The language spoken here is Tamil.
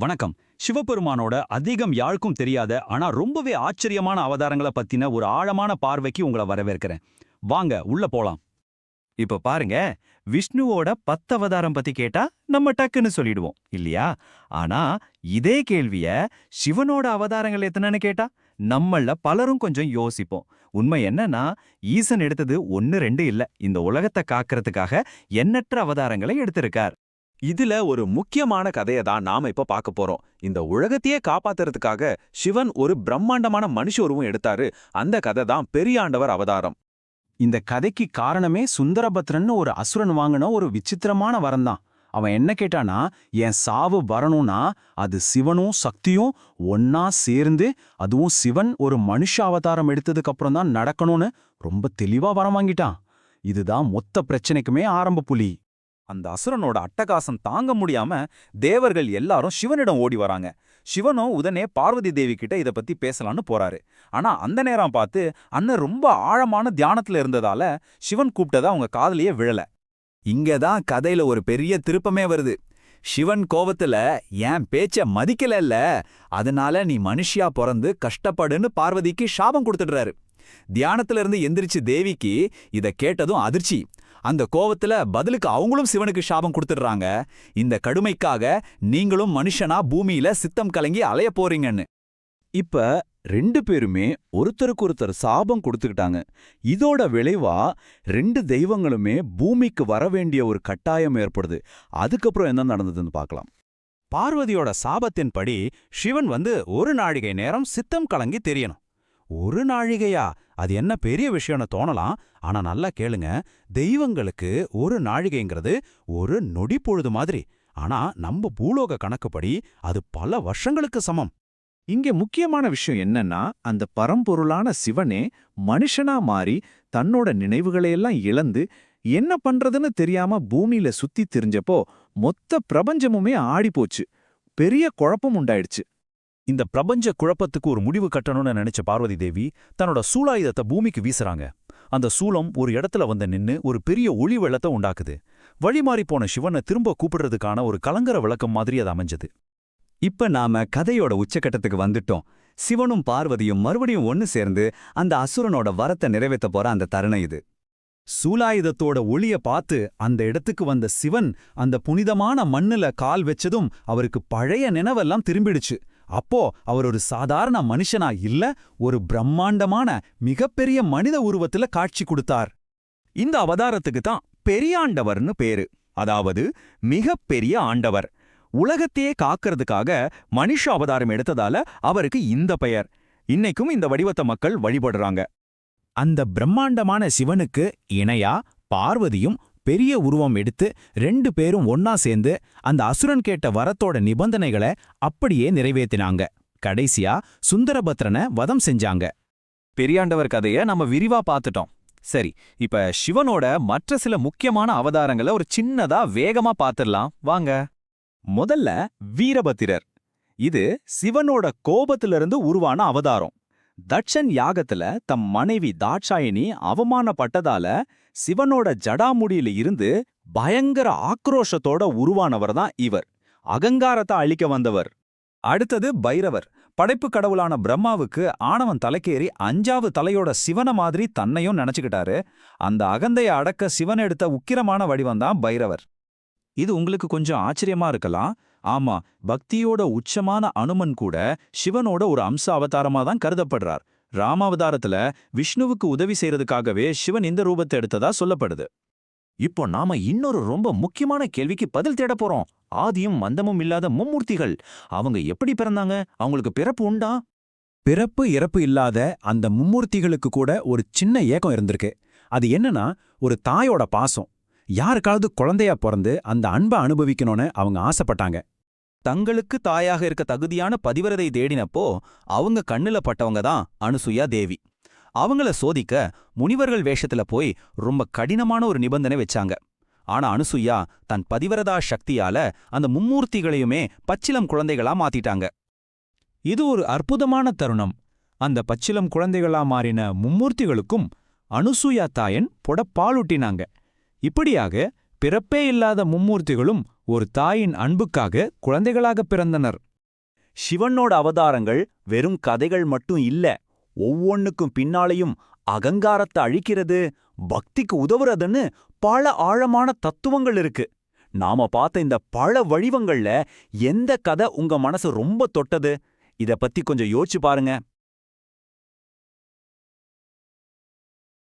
வணக்கம். சிவபெருமானோட அதிகம் யாருக்கும் தெரியாத ஆனா ரொம்பவே ஆச்சரியமான அவதாரங்களை பத்தின ஒரு ஆழமான பார்வைக்கு உங்களை வரவேற்கிறேன். வாங்க உள்ள போலாம். இப்ப பாருங்க, விஷ்ணுவோட 10 அவதாரம் பத்தி கேட்டா நம்ம டக்குன்னு சொல்லிடுவோம் இல்லையா? ஆனா இதே கேள்விய சிவனோட அவதாரங்கள் எத்தனைன்னு கேட்டா நம்மள பலரும் கொஞ்சம் யோசிப்போம். உண்மை என்னன்னா, ஈசன் எடுத்தது 1 2 இல்ல, இந்த உலகத்தை காக்கிறதுக்காக எண்ணற்ற அவதாரங்களை எடுத்திருக்கார். இதுல ஒரு முக்கியமான கதையை தான் நாம இப்ப பார்க்க போறோம். இந்த உலகத்தையே காப்பாத்துறதுக்காக சிவன் ஒரு பிரம்மாண்டமான மனுஷ உருவம் எடுத்தாரு. அந்த கதை தான் பெரியாண்டவர் அவதாரம். இந்த கதைக்கு காரணமே சுந்தரபத்ரன்னு ஒரு அசுரன் வாங்கின ஒரு விசித்திரமான வரம்தான். அவன் என்ன கேட்டானா, என் சாவு வரணும்னா அது சிவனும் சக்தியும் ஒன்னா சேர்ந்து, அதுவும் சிவன் ஒரு மனுஷ அவதாரம் எடுத்ததுக்கு அப்புறம் தான் நடக்கணும்னு ரொம்ப தெளிவா வரம் வாங்கிட்டான். இதுதான் மொத்த பிரச்சனைக்குமே ஆரம்ப புலி. அந்த அசுரனோட அட்டகாசம் தாங்க முடியாம தேவர்கள் எல்லாரும் சிவனிடம் ஓடி வராங்க. சிவனும் உடனே பார்வதி தேவி கிட்ட இத பத்தி பேசலான்னு போறாரு. ஆனா அந்த நேரம் பார்த்து அண்ணன் ரொம்ப ஆழமான தியானத்துல இருந்ததால சிவன் கூப்பிட்டத அவங்க காதுலயே விழல. இங்கதான் கதையில ஒரு பெரிய திருப்பமே வருது. சிவன் கோவத்துல என் பேச்ச மதிக்கலல்ல, அதனால நீ மனுஷியா பிறந்து கஷ்டப்படுன்னு பார்வதிக்கு சாபம் கொடுத்துடுறாரு. தியானத்துல இருந்து எந்திரிச்சு தேவிக்கு இத கேட்டதும் அதிர்ச்சி. அந்த கோவத்துல பதிலுக்கு அவங்களும் சிவனுக்கு சாபம் கொடுத்துடுறாங்க. இந்த கடுமைக்காக நீங்களும் மனுஷனா பூமியில சித்தம் கலங்கி அலைய போறீங்கன்னு. இப்ப 2 பேருமே ஒருத்தருக்கு ஒருத்தர் சாபம் கொடுத்துக்கிட்டாங்க. இதோட விளைவா 2 தெய்வங்களுமே பூமிக்கு வர வேண்டிய ஒரு கட்டாயம் ஏற்படுது. அதுக்கப்புறம் என்ன நடந்ததுன்னு பார்க்கலாம். பார்வதியோட சாபத்தின்படி சிவன் ஒரு நாழிகை நேரம் சித்தம் கலங்கி தெரியணும். ஒரு நாழிகையா? அது என்ன பெரிய விஷயம்னு தோணலாம். ஆனா நல்லா கேளுங்க, தெய்வங்களுக்கு ஒரு நாழிகைங்கிறது ஒரு நொடி பொழுது மாதிரி. ஆனா நம்ம பூலோக கணக்குப்படி அது பல வருஷங்களுக்கு சமம். இங்கே முக்கியமான விஷயம் என்னன்னா, அந்த பரம்பொருளான சிவனே மனுஷனா மாறி தன்னோட நினைவுகளையெல்லாம் இழந்து என்ன பண்றதுன்னு தெரியாம பூமியில சுத்தி திரிஞ்சப்போ மொத்த பிரபஞ்சமுமே ஆடிப்போச்சு. பெரிய குழப்பம் உண்டாயிடுச்சு. இந்த பிரபஞ்ச குழப்பத்துக்கு ஒரு முடிவு கட்டணும்னு நினைச்ச பார்வதி தேவி தன்னோட சூலாயுதத்தை பூமிக்கு வீசுறாங்க. அந்த சூலம் ஒரு இடத்துல நின்னு ஒரு பெரிய ஒளி வெள்ளத்தை உண்டாக்குது. வழிமாறி போன சிவனை திரும்ப கூப்பிடுறதுக்கான ஒரு கலங்கர விளக்கம் மாதிரி அது அமைஞ்சது. இப்ப நாம கதையோட உச்சக்கட்டத்துக்கு வந்துட்டோம். சிவனும் பார்வதியும் மறுபடியும் ஒன்னு சேர்ந்து அந்த அசுரனோட வரத்தை நிறைவேற்ற போற அந்த தருணம் இது. சூலாயுதத்தோட ஒளிய பார்த்து அந்த இடத்துக்கு வந்த சிவன் அந்த புனிதமான மண்ணுல கால் வச்சதும் அவருக்கு பழைய நினைவெல்லாம் திரும்பிடுச்சு. அப்போ அவர் ஒரு சாதாரண மனுஷனா இல்ல, ஒரு பிரம்மாண்டமான மிகப்பெரிய மனித உருவத்துல காட்சி கொடுத்தார். இந்த அவதாரத்துக்கு தான் பெரியாண்டவர்னு பேரு. அதாவது மிகப்பெரிய ஆண்டவர். உலகத்தையே காக்கிறதுக்காக மனுஷ அவதாரம் எடுத்ததால அவருக்கு இந்த பெயர். இன்னைக்கும் இந்த வடிவத்தை மக்கள் வழிபடுறாங்க. அந்த பிரம்மாண்டமான சிவனுக்கு இணையா பார்வதியும் பெரிய உருவம் எடுத்து 2 பேரும் ஒன்னா சேர்ந்து அந்த அசுரன் கேட்ட வரத்தோட நிபந்தனைகளை அப்படியே நிறைவேத்தினாங்க. கடைசியா சுந்தரபத்ரனை வதம் செஞ்சாங்க. பெரியாண்டவர் கதைய நம்ம விரிவா பார்த்துட்டோம். சரி, இப்ப சிவனோட மற்ற சில முக்கியமான அவதாரங்களை ஒரு சின்னதா வேகமா பார்த்துடலாம் வாங்க. முதல்ல வீரபத்திரர். இது சிவனோட கோபத்திலிருந்து உருவான அவதாரம். தட்சன் யாகத்துல தம் மனைவி தாட்சாயினி அவமானப்பட்டதால சிவனோட ஜடாமுடியில இருந்து பயங்கர ஆக்ரோஷத்தோட உருவானவர் தான் இவர். அகங்காரத்தை அழிக்க வந்தவர். அடுத்தது பைரவர். படைப்பு கடவுளான பிரம்மாவுக்கு ஆணவன் தலைக்கேறி 5வது தலையோட சிவன மாதிரி தன்னையும் நினைச்சுக்கிட்டாரு. அந்த அகந்தைய அடக்க சிவன் எடுத்த உக்கிரமான வடிவம்தான் பைரவர். இது உங்களுக்கு கொஞ்சம் ஆச்சரியமா இருக்கலாம். ஆமா, பக்தியோட உச்சமான அனுமன் கூட சிவனோட ஒரு அம்ச அவதாரமா தான் கருதப்படுறார். ராமாவதாரத்துல விஷ்ணுவுக்கு உதவி செய்யறதுக்காகவே சிவன் இந்த ரூபத்தை எடுத்ததா சொல்லப்படுது. இப்போ நாம இன்னொரு ரொம்ப முக்கியமான கேள்விக்கு பதில் தேட போறோம். ஆதியும் மந்தமும் இல்லாத மும்மூர்த்திகள், அவங்க எப்படி பிறந்தாங்க? அவங்களுக்கு பிறப்பு உண்டா? பிறப்பு இறப்பு இல்லாத அந்த மும்மூர்த்திகளுக்கு கூட ஒரு சின்ன ஏக்கம் இருந்திருக்கு. அது என்னன்னா, ஒரு தாயோட பாசம். யாருக்காவது குழந்தையா பிறந்து அந்த அன்பை அனுபவிக்கணும்னு அவங்க ஆசைப்பட்டாங்க. தங்களுக்கு தாயாக இருக்க தகுதியான பதிவரதை தேடினப்போ அவங்க கண்ணுல பட்டவங்க தான் அனுசுயா தேவி. அவங்கள சோதிக்க முனிவர்கள் வேஷத்துல போய் ரொம்ப கடினமான ஒரு நிபந்தனை வச்சாங்க. ஆனா அனுசுயா தன் பதிவரதா சக்தியால அந்த மும்மூர்த்திகளையுமே பச்சிலம் குழந்தைகளா மாத்திட்டாங்க. இது ஒரு அற்புதமான தருணம். அந்த பச்சிலம் குழந்தைகளா மாறின மும்மூர்த்திகளுக்கும் அனுசுயா தாயன் பாலூட்டினாங்க. இப்படியாக பிறப்பே இல்லாத மும்மூர்த்திகளும் ஒரு தாயின் அன்புக்காக குழந்தைகளாக பிறந்தனர். சிவனோட அவதாரங்கள் வெறும் கதைகள் மட்டும் இல்ல, ஒவ்வொன்னுக்கும் பின்னாலையும் அகங்காரத்தை அழிக்கிறது, பக்திக்கு உதவுறதுன்னு பல ஆழமான தத்துவங்கள் இருக்கு. நாம பார்த்த இந்த பல வடிவங்கள்ல எந்த கதை உங்க மனசு ரொம்ப தொட்டது? இத பத்தி கொஞ்சம் யோசிச்சு பாருங்க.